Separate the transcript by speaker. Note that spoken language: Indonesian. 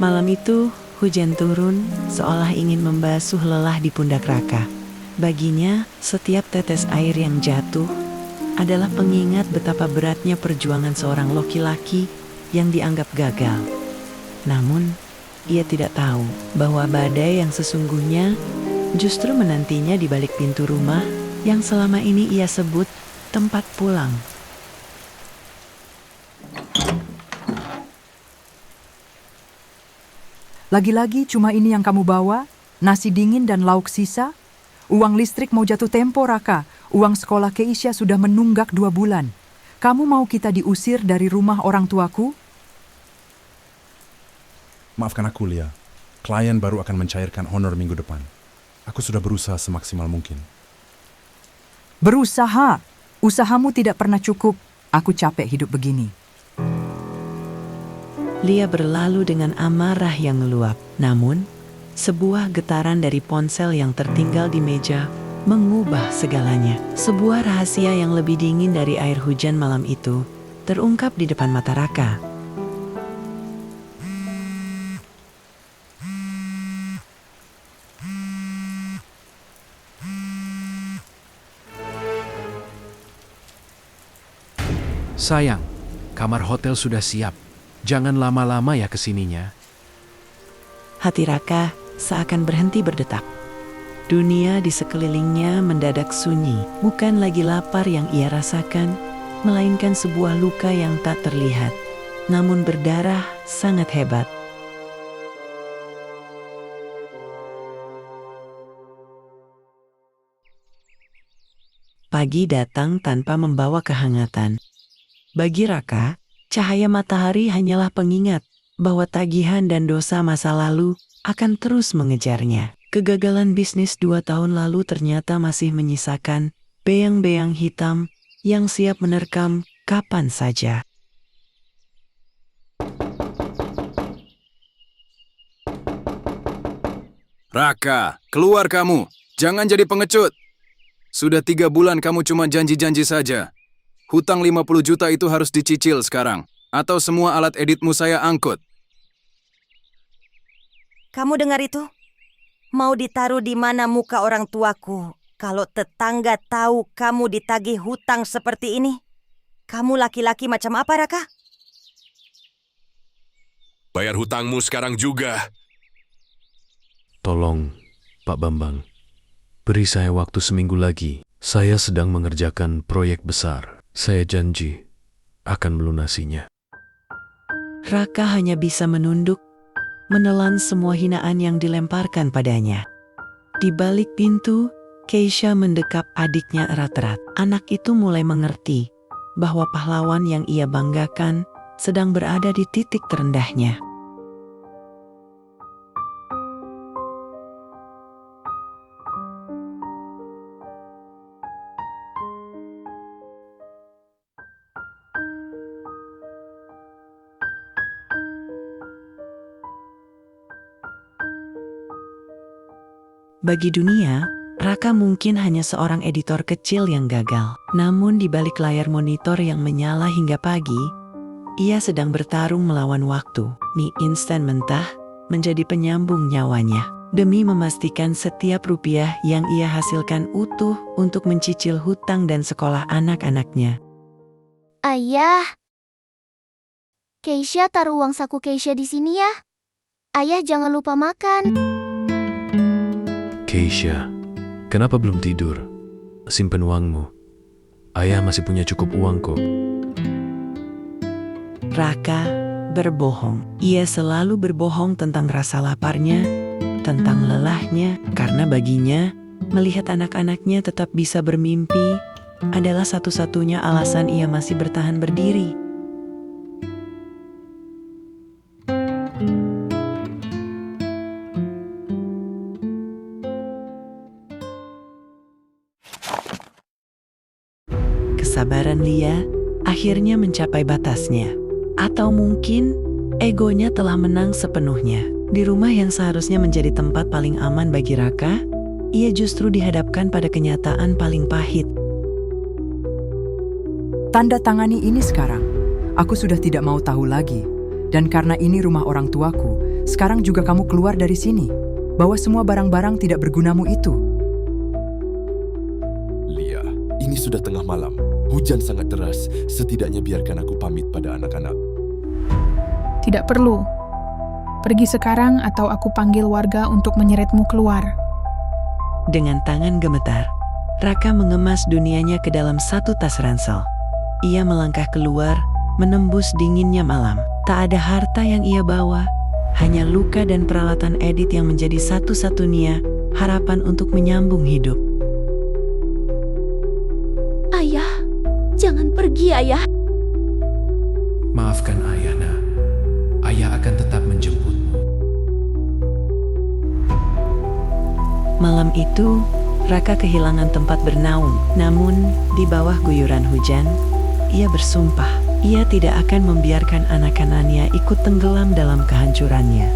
Speaker 1: Malam itu, hujan turun seolah ingin membasuh lelah di pundak Raka. Baginya, setiap tetes air yang jatuh adalah pengingat betapa beratnya perjuangan seorang laki-laki yang dianggap gagal. Namun, ia tidak tahu bahwa badai yang sesungguhnya justru menantinya di balik pintu rumah yang selama ini ia sebut tempat pulang.
Speaker 2: Lagi-lagi cuma ini yang kamu bawa? Nasi dingin dan lauk sisa? Uang listrik mau jatuh tempo, Raka. Uang sekolah Keisha sudah menunggak 2 bulan. Kamu mau kita diusir dari rumah orang tuaku?
Speaker 3: Maafkan aku, Lia. Klien baru akan mencairkan honor minggu depan. Aku sudah berusaha semaksimal mungkin.
Speaker 2: Berusaha? Usahamu tidak pernah cukup. Aku capek hidup begini.
Speaker 1: Lia berlalu dengan amarah yang meluap. Namun, sebuah getaran dari ponsel yang tertinggal di meja mengubah segalanya. Sebuah rahasia yang lebih dingin dari air hujan malam itu terungkap di depan mata Raka.
Speaker 4: Sayang, kamar hotel sudah siap. Jangan lama-lama ya kesininya.
Speaker 1: Hati Raka seakan berhenti berdetak. Dunia di sekelilingnya mendadak sunyi. Bukan lagi lapar yang ia rasakan, melainkan sebuah luka yang tak terlihat, namun berdarah sangat hebat. Pagi datang tanpa membawa kehangatan. Bagi Raka, cahaya matahari hanyalah pengingat bahwa tagihan dan dosa masa lalu akan terus mengejarnya. Kegagalan bisnis 2 tahun lalu ternyata masih menyisakan beang-beang hitam yang siap menerkam kapan saja.
Speaker 5: Raka, keluar kamu. Jangan jadi pengecut. Sudah 3 bulan kamu cuma janji-janji saja. Hutang 50 juta itu harus dicicil sekarang. Atau semua alat editmu saya angkut.
Speaker 6: Kamu dengar itu? Mau ditaruh di mana muka orang tuaku kalau tetangga tahu kamu ditagih hutang seperti ini? Kamu laki-laki macam apa, Raka?
Speaker 7: Bayar hutangmu sekarang juga.
Speaker 4: Tolong, Pak Bambang. Beri saya waktu seminggu lagi. Saya sedang mengerjakan proyek besar. Saya janji akan melunasinya.
Speaker 1: Raka hanya bisa menunduk, menelan semua hinaan yang dilemparkan padanya. Di balik pintu, Keisha mendekap adiknya erat-erat. Anak itu mulai mengerti bahwa pahlawan yang ia banggakan sedang berada di titik terendahnya. Bagi dunia, Raka mungkin hanya seorang editor kecil yang gagal. Namun di balik layar monitor yang menyala hingga pagi, ia sedang bertarung melawan waktu. Mie instan mentah menjadi penyambung nyawanya. Demi memastikan setiap rupiah yang ia hasilkan utuh untuk mencicil hutang dan sekolah anak-anaknya.
Speaker 8: Ayah, Keisha taruh uang saku Keisha di sini ya. Ayah jangan lupa makan.
Speaker 4: Keisha, kenapa belum tidur? Simpen uangmu. Ayah masih punya cukup uang kok.
Speaker 1: Raka berbohong. Ia selalu berbohong tentang rasa laparnya, tentang lelahnya, karena baginya, melihat anak-anaknya tetap bisa bermimpi adalah satu-satunya alasan ia masih bertahan berdiri. Kesabaran Lia akhirnya mencapai batasnya. Atau mungkin egonya telah menang sepenuhnya. Di rumah yang seharusnya menjadi tempat paling aman bagi Raka, ia justru dihadapkan pada kenyataan paling pahit.
Speaker 2: Tanda tangani ini sekarang. Aku sudah tidak mau tahu lagi. Dan karena ini rumah orang tuaku, Sekarang juga kamu keluar dari sini. Bawa semua barang-barang tidak bergunamu itu.
Speaker 9: Lia, ini sudah tengah malam. Hujan sangat deras. Setidaknya biarkan aku pamit pada anak-anak.
Speaker 10: Tidak perlu. Pergi sekarang atau aku panggil warga untuk menyeretmu keluar.
Speaker 1: Dengan tangan gemetar, Raka mengemas dunianya ke dalam satu tas ransel. Ia melangkah keluar, menembus dinginnya malam. Tak ada harta yang ia bawa, hanya luka dan peralatan Edith yang menjadi satu-satunya harapan untuk menyambung hidup.
Speaker 8: Ayah, jangan pergi ayah.
Speaker 4: Maafkan ayah, nak. Ayah akan tetap menjemputmu.
Speaker 1: Malam itu, Raka kehilangan tempat bernaung. Namun, di bawah guyuran hujan, ia bersumpah ia tidak akan membiarkan anak-anaknya ikut tenggelam dalam kehancurannya.